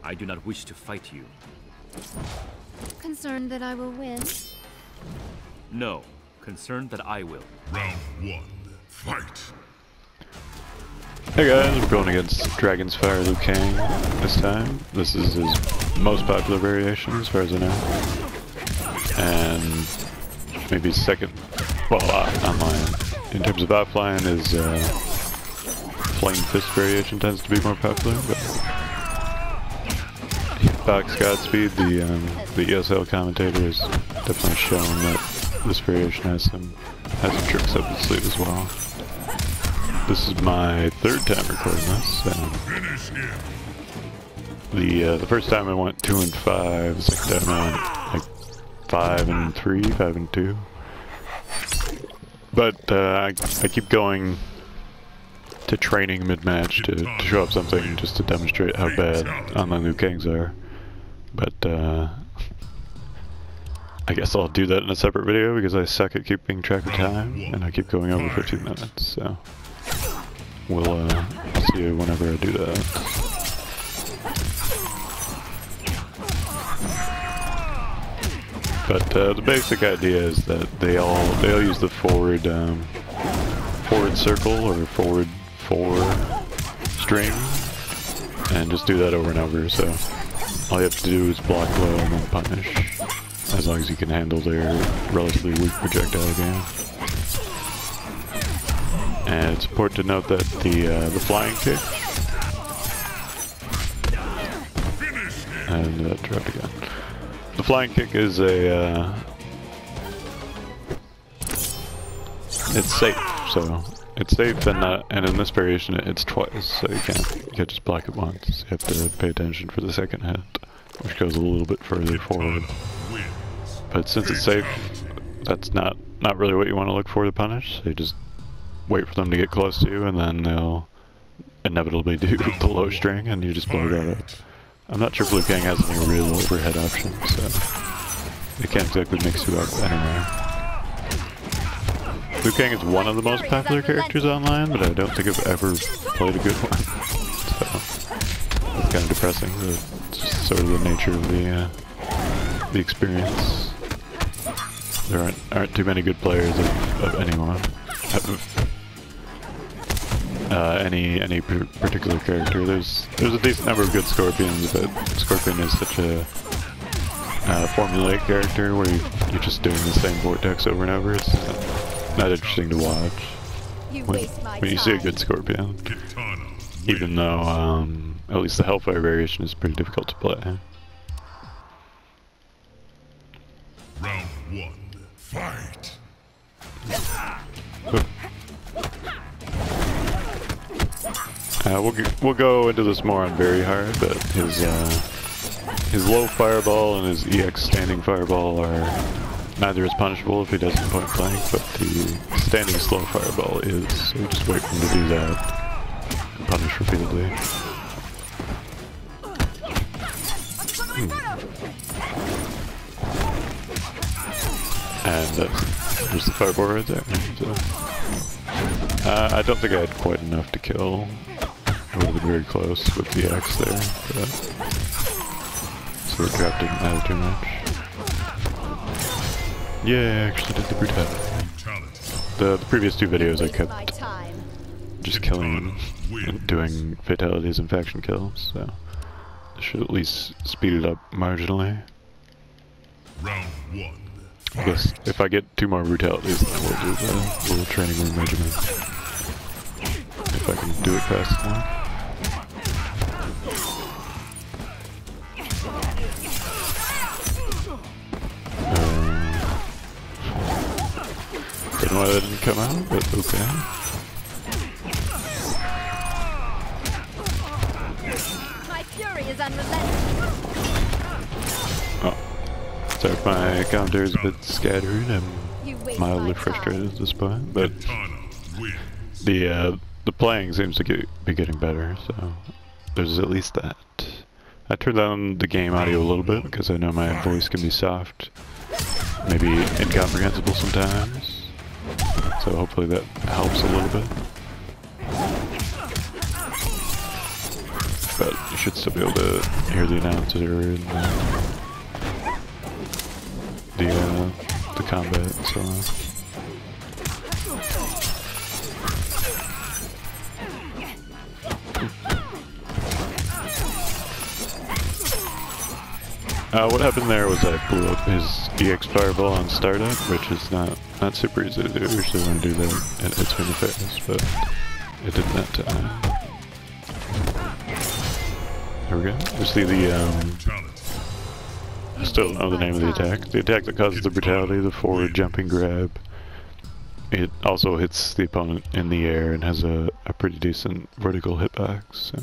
I do not wish to fight you. Concerned that I will win? No, concerned that I will. Round 1, fight! Hey guys, we're going against Dragon's Fire Liu Kang this time. This is his most popular variation as far as I know. And maybe second, well, online. In terms of offline, his Flame Fist variation tends to be more popular, but Hitbox Godspeed, the ESL commentator, has definitely shown that this variation has some tricks up its sleeve as well. This is my third time recording this. The first time I went 2 and 5. The second time I went like 5 and 3, 5 and 2. But I keep going to training mid-match to show up something just to demonstrate how bad online Liu Kangs are. But I guess I'll do that in a separate video because I suck at keeping track of time and I keep going over 15 minutes. So we'll see you whenever I do that. But the basic idea is that they all use the forward circle or forward 4 string, and just do that over and over. So all you have to do is block low and then punish, as long as you can handle their relatively weak projectile game. And it's important to note that the flying kick, and that dropped again. The flying kick is it's safe, so it's safe and in this variation it's twice, so you can't just block it once. You have to pay attention for the second hit, which goes a little bit further forward. But since it's safe, that's not really what you want to look for to punish. So you just wait for them to get close to you, and then they'll inevitably do the low string, and you just blow that up. I'm not sure if Liu Kang has any real overhead options, so it can't exactly mix you up anywhere. Liu Kang is one of the most popular characters online, but I don't think I've ever played a good one. So it's kind of depressing. It's just sort of the nature of the experience. There aren't too many good players of anyone. Any particular character. There's a decent number of good Scorpions, but Scorpion is such a formulaic character where you're just doing the same vortex over and over. It's not interesting to watch when you see a good Scorpion, even though at least the Hellfire variation is pretty difficult to play. Round 1, fight! We'll go into this more on very hard, but his low fireball and his EX standing fireball are neither as punishable if he does it point blank, but the standing slow fireball is, so you just wait for him to do that and punish repeatedly. And there's the fireball right there. So, I don't think I had quite enough to kill. I would have been very close with the X there, but so the trap didn't matter too much. Yeah, I actually did the brutality. The previous 2 videos I kept just killing and doing fatalities and faction kills, so this should at least speed it up marginally. Round 1. I guess if I get 2 more brutalities, then we'll do the little training room regimen. If I can do it fast enough. Don't know why that didn't come out, but okay. My fury is unrelenting. Oh. Sorry if my commentary is a bit scattered. I'm mildly frustrated at this point, but the playing seems to be getting better, so there's at least that. I turned down the game audio a little bit because I know my voice can be soft, maybe incomprehensible sometimes. So hopefully that helps a little bit. but you should still be able to hear the announcer and the combat and so on. What happened there was I blew up his EX fireball on startup, which is not super easy to do. Usually when I do that, it hits me in the face, but it didn't that time. There we go. You see the, I still don't know the name of the attack. The attack that causes the brutality, the forward jumping grab. It also hits the opponent in the air and has a pretty decent vertical hitbox, so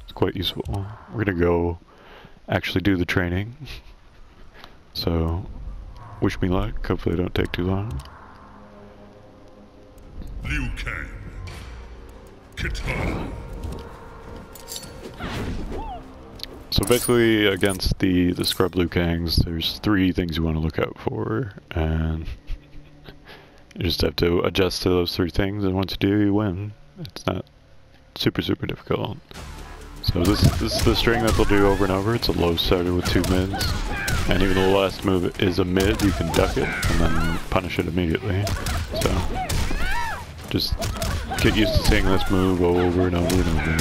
it's quite useful. We're gonna go actually do the training. So, wish me luck. Hopefully it don't take too long. Liu Kang. Kitana. So basically, against the scrub Liu Kangs, there's 3 things you want to look out for, and you just have to adjust to those 3 things, and once you do, you win. It's not super difficult. So this is the string that they'll do over and over. It's a low starter with 2 mids, and even though the last move is a mid, you can duck it and then punish it immediately. So just get used to seeing this move over and over and over.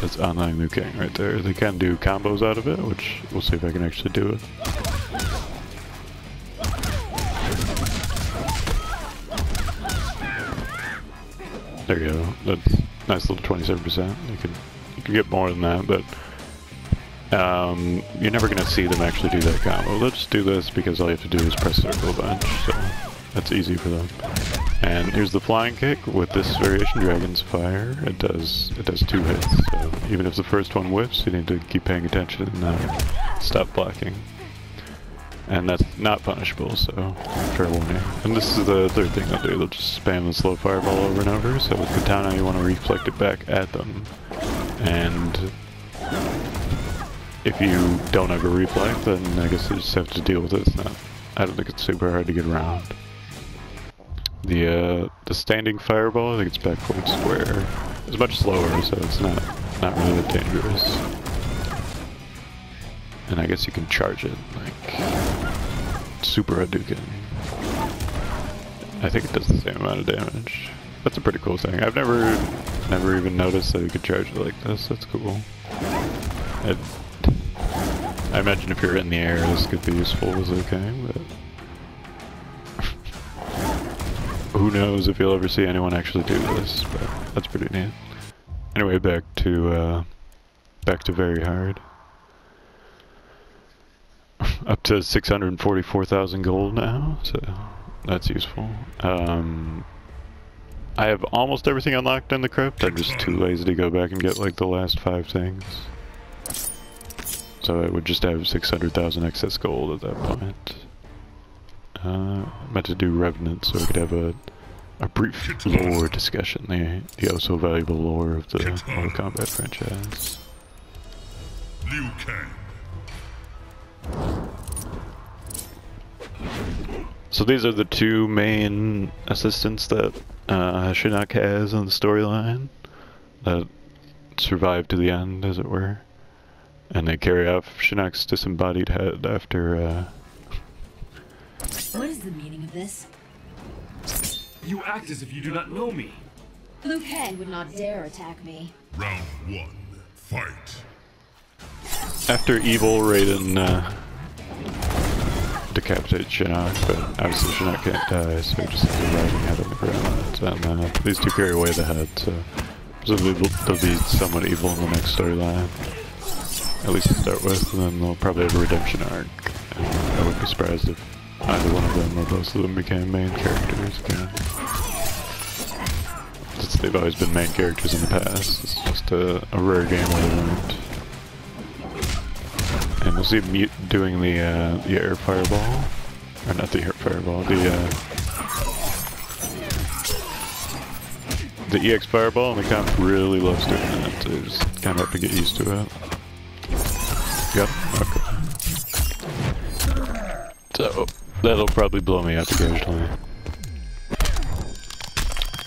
That's online Liu Kang right there. They can do combos out of it, which we'll see if I can actually do it. There you go. That's a nice little 27%. You can get more than that, but you're never gonna see them actually do that combo. They'll just do this because all you have to do is press circle a bunch, so that's easy for them. And here's the flying kick with this variation, Dragon's Fire. It does 2 hits, so even if the first one whiffs, you need to keep paying attention and stop blocking. And that's not punishable, so fair warning. And this is the 3rd thing they'll do. They'll just spam the slow fireball over and over. So with Kitana, you want to reflect it back at them. And if you don't have a reflect, then I guess you just have to deal with it. It's not, I don't think it's super hard to get around. The standing fireball, I think it's back forward square. It's much slower, so it's not really that dangerous. And I guess you can charge it, like super Hadouken. I think it does the same amount of damage. That's a pretty cool thing. I've never even noticed that you could charge it like this. That's cool. I imagine if you're in the air, this could be useful as Liu Kang, but who knows if you'll ever see anyone actually do this, but that's pretty neat. Anyway, back to very hard. Up to 644,000 gold now, so that's useful. I have almost everything unlocked in the crypt. I'm just too lazy to go back and get like the last 5 things. So I would just have 600,000 excess gold at that point. I meant to do Revenant so we could have a brief lore discussion, the oh so valuable lore of the Mortal Kombat franchise. Liu Kang. So these are the 2 main assistants that Shinnok has on the storyline that survive to the end, as it were. And they carry off Shinnok's disembodied head after What is the meaning of this? You act as if you do not know me. Liu Kang would not dare attack me. Round 1. Fight. after Evil Raiden decapitates Shinnok, but obviously Shinnok can't die, so he just has a riding head on the ground. And these 2 carry away the head, so presumably they'll be somewhat evil in the next storyline. At least to start with, and then they'll probably have a redemption arc. And I wouldn't be surprised if either one of them or both of them became main characters again. Since they've always been main characters in the past, it's just a rare game where they weren't. And we'll see him doing the air fireball, or not the air fireball, the EX fireball, and the comp really loves doing that, so you just kind of have to get used to it. Yep, okay. So, that'll probably blow me up occasionally.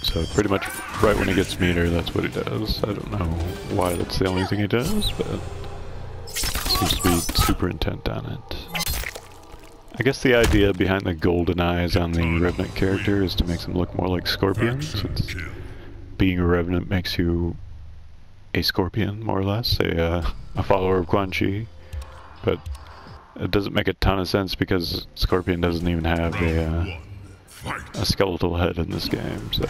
So pretty much right when he gets meter, that's what he does. I don't know why that's the only thing he does, but seems to be super intent on it. I guess the idea behind the golden eyes on the Revenant character is to make them look more like scorpions, since being a Revenant makes you a scorpion, more or less, a follower of Quan Chi, but it doesn't make a ton of sense because Scorpion doesn't even have a skeletal head in this game, so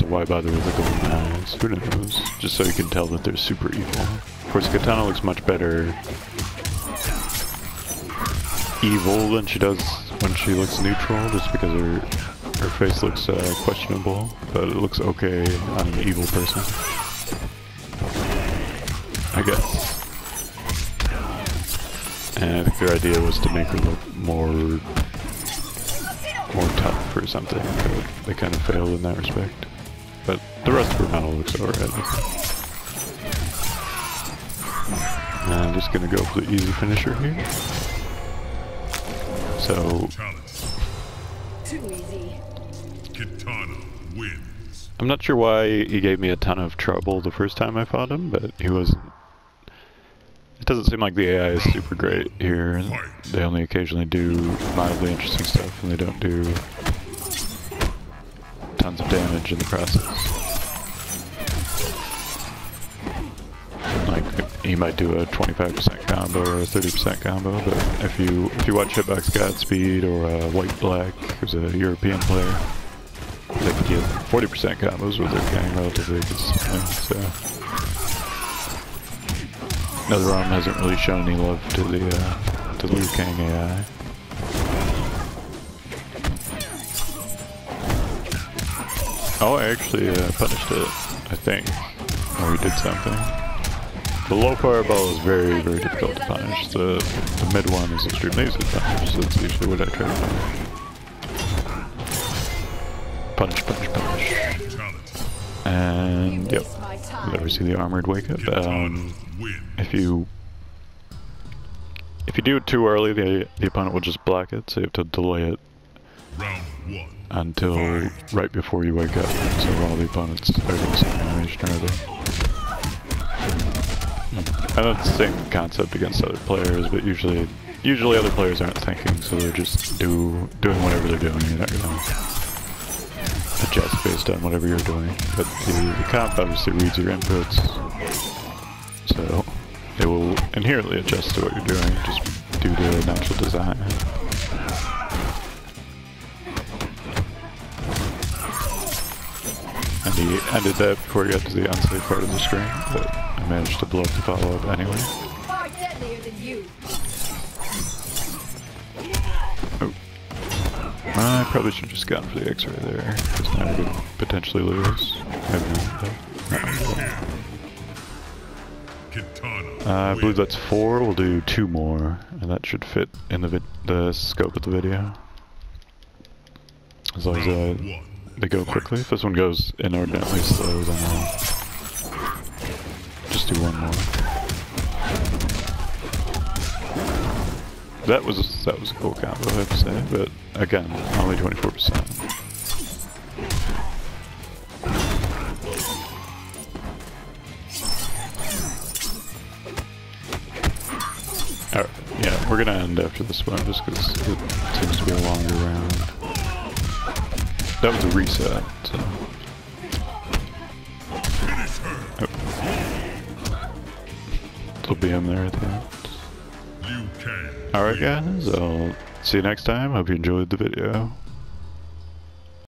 why bother with the golden eyes? Who knows? Just so you can tell that they're super evil. Of course, Kitana looks much better evil than she does when she looks neutral, just because her face looks questionable, but it looks okay on an evil person, I guess. And I think their idea was to make her look more tough or something, but they kind of failed in that respect. But the rest of her model looks alright. I'm just gonna go for the easy finisher here. So, Too easy. Kitana wins. I'm not sure why he gave me a ton of trouble the first time I fought him, but he wasn't. It doesn't seem like the AI is super great here. They only occasionally do mildly interesting stuff, and they don't do tons of damage in the process. Like, he might do a 25% combo or a 30% combo, but if you watch Hitbox Godspeed or White Black, who's a European player, they could get 40% combos with their Kang relatively consistently, so. NetherRealm hasn't really shown any love to the Liu Kang AI. Oh, I actually punished it, I think. Or he did something. The low fireball is very, very difficult to punish. The mid one is extremely easy to punish, so that's usually what I try to do. Punish, punish, punish. And, yep. You'll never see the armored wake up. If you do it too early, the opponent will just block it, so you have to delay it until right before you wake up, so all the opponents are doing the same animation early. I know it's the same concept against other players, but usually other players aren't thinking, so they're just doing whatever they're doing. You're not gonna adjust based on whatever you're doing. But the comp obviously reads your inputs, so it will inherently adjust to what you're doing, just due to natural design. And he ended that before he got to the unsafe part of the screen, but I managed to blow up the follow-up anyway. Far deadlier than you. Oh. I probably should have just gone for the X-ray there, because now I could potentially lose. Maybe not, but I believe that's 4, we'll do 2 more, and that should fit in the scope of the video. As long as they go quickly. If this one goes inordinately slow, then I'll just do one more. That was a cool combo, I have to say, but again, only 24%. Alright, yeah, we're gonna end after this one just because it seems to be a longer round. That was a reset, so. Oh. There'll be him there at the end. Alright guys, I'll see you next time. Hope you enjoyed the video.